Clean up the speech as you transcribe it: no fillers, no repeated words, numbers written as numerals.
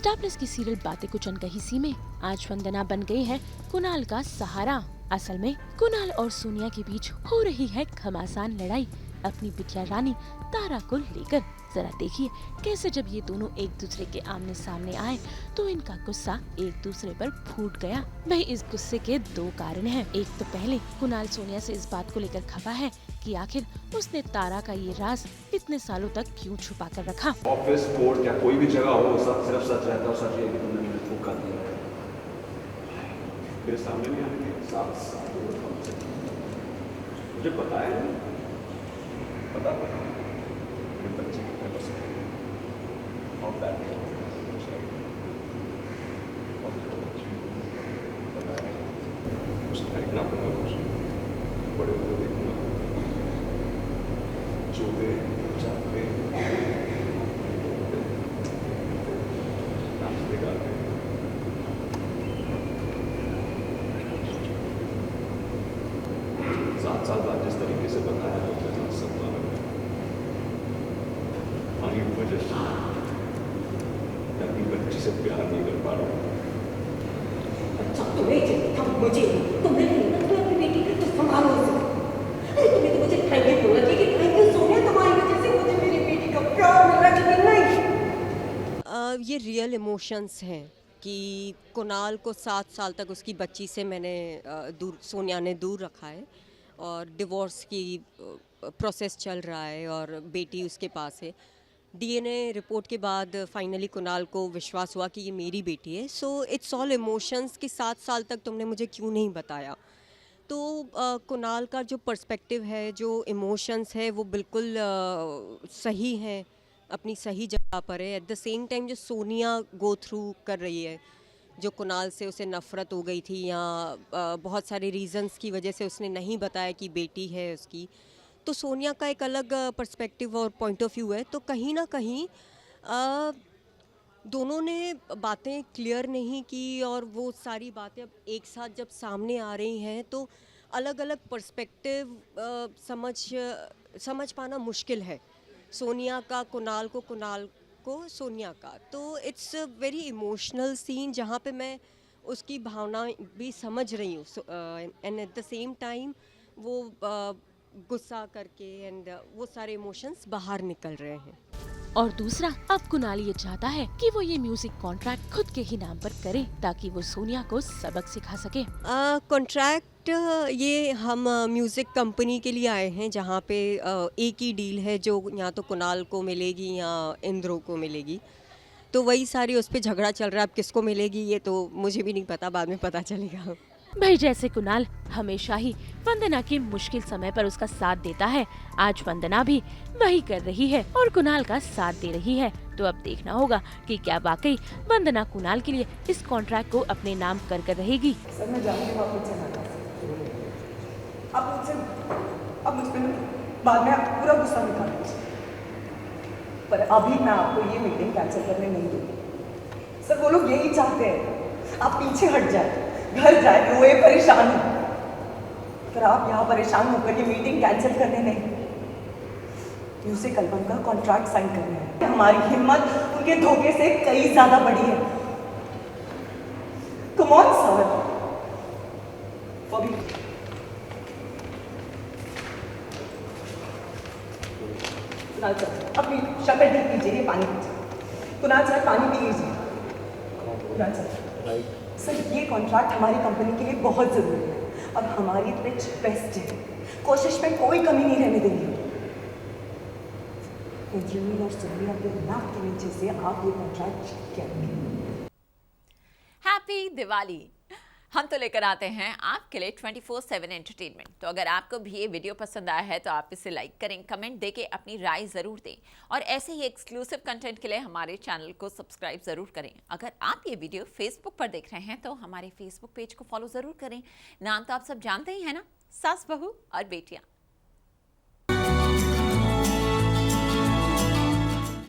Star plus की serial बातें कुछ अनकही सी में आज वंदना बन गई है कुणाल का सहारा। असल में कुणाल और सोनिया के बीच हो रही है घमासान लड़ाई अपनी बिटिया रानी तारा को लेकर। जरा देखिए कैसे जब ये दोनों एक दूसरे के आमने सामने आए तो इनका गुस्सा एक दूसरे पर फूट गया। भाई इस गुस्से के दो कारण हैं। एक तो पहले कुणाल सोनिया से इस बात को लेकर खफा है कि आखिर उसने तारा का ये राज इतने सालों तक क्यों छुपा कर रखा। ऑफिस कोर्ट या कोई भी जगह हो सब सिर्फ सच रहता है और सच ये कि तुमने मुझे धोखा दिया है। मेरे सामने नहीं आने के 7 साल मुझे पता है पता मेरे बच्चे कितने पसंद है और बैठ के पता है उसको खरीदना पड़ेगा मुझे बड़े बड़े देखूंगा चोगे चाहते साल बाद जिस तरीके से बताया तो मैं सब आगे वजह से मैं अपनी बच्ची से प्यार नहीं कर पा रहा हूँ। अच्छा तुम्हें था मुझे तुमने तो अपनी बेटी को तो संभालो। अरे तुमने तो मुझे थैंक यू बोला कि थैंक यू सोनिया तुम्हारी वजह से मुझे मेरी बेटी का प्यार मिल रहा है नहीं। ये रियल इमोशंस हैं कि कुणाल को 7 साल तक उसकी बच्ची से मैंने सोनिया ने दूर रखा है और डिवोर्स की प्रोसेस चल रहा है और बेटी उसके पास है। डीएनए रिपोर्ट के बाद फाइनली कुणाल को विश्वास हुआ कि ये मेरी बेटी है। सो इट्स ऑल इमोशंस कि 7 साल तक तुमने मुझे क्यों नहीं बताया। तो कुणाल का जो पर्सपेक्टिव है, जो इमोशंस है वो बिल्कुल सही हैं, अपनी सही जगह पर है। एट द सेम टाइम जो सोनिया गो थ्रू कर रही है, जो कुणाल से उसे नफ़रत हो गई थी या बहुत सारे रीज़न्स की वजह से उसने नहीं बताया कि बेटी है उसकी, तो सोनिया का एक अलग पर्सपेक्टिव और पॉइंट ऑफ व्यू है। तो कहीं ना कहीं दोनों ने बातें क्लियर नहीं की और वो सारी बातें अब एक साथ जब सामने आ रही हैं तो अलग अलग पर्सपेक्टिव समझ पाना मुश्किल है। सोनिया का कुणाल को सोनिया का। तो it's a very emotional scene जहाँ पे मैं उसकी भावना भी समझ रही हूँ and at the same time वो गुस्सा करके एंड वो सारे इमोशंस बाहर निकल रहे हैं। और दूसरा अब कुणाल ये चाहता है कि वो ये म्यूजिक कॉन्ट्रैक्ट खुद के ही नाम पर करे ताकि वो सोनिया को सबक सिखा सके। कॉन्ट्रैक्ट ये हम म्यूज़िक कंपनी के लिए आए हैं जहाँ पे एक ही डील है जो या तो कुणाल को मिलेगी या इंद्रो को मिलेगी। तो वही सारी उस पर झगड़ा चल रहा है। अब किसको मिलेगी ये तो मुझे भी नहीं पता, बाद में पता चलेगा। भाई जैसे कुणाल हमेशा ही वंदना के मुश्किल समय पर उसका साथ देता है, आज वंदना भी वही कर रही है और कुणाल का साथ दे रही है। तो अब देखना होगा कि क्या वाकई वंदना कुणाल के लिए इस कॉन्ट्रैक्ट को अपने नाम कर रहेगी। सर मैं जानती हूँ आप मुझसे ना अब मुझ पर बाद में पूरा गुस्सा निकालें, पर अभी मैं आपको ये मीटिंग कैंसिल करने नहीं दूँगी। सर वो लोग यही चाहते हैं आप पीछे हट जाए, घर जाए, रोए, परेशान हो, पर आप यहाँ परेशान होकर ये मीटिंग कैंसिल करने नहीं, म्यूजिक एल्बम का कॉन्ट्रैक्ट साइन करने हैं। हमारी हिम्मत उनके धोखे से कई ज्यादा बड़ी है। Come on sir, Kunal sir अपनी शक्ल ठीक कीजिए, पानी पीजिए। कुणाल सर पानी पी लीजिए। कुणाल सर ये कॉन्ट्रैक्ट हमारी कंपनी के लिए बहुत ज़रूरी है और हमारी पिच बेस्ट है, कोशिश में कोई कमी नहीं रहने देंगे। इंद्रनील और सोनिया के नाक के नीचे से आप ये कॉन्ट्रैक्ट करेंगे। हैप्पी दिवाली। हम तो लेकर आते हैं आपके लिए 24/7 एंटरटेनमेंट। तो अगर आपको भी ये वीडियो पसंद आया है तो आप इसे लाइक करें, कमेंट देके अपनी राय ज़रूर दें और ऐसे ही एक्सक्लूसिव कंटेंट के लिए हमारे चैनल को सब्सक्राइब ज़रूर करें। अगर आप ये वीडियो फेसबुक पर देख रहे हैं तो हमारे फेसबुक पेज को फॉलो ज़रूर करें। नाम तो आप सब जानते ही हैं ना, सास बहू और बेटियाँ।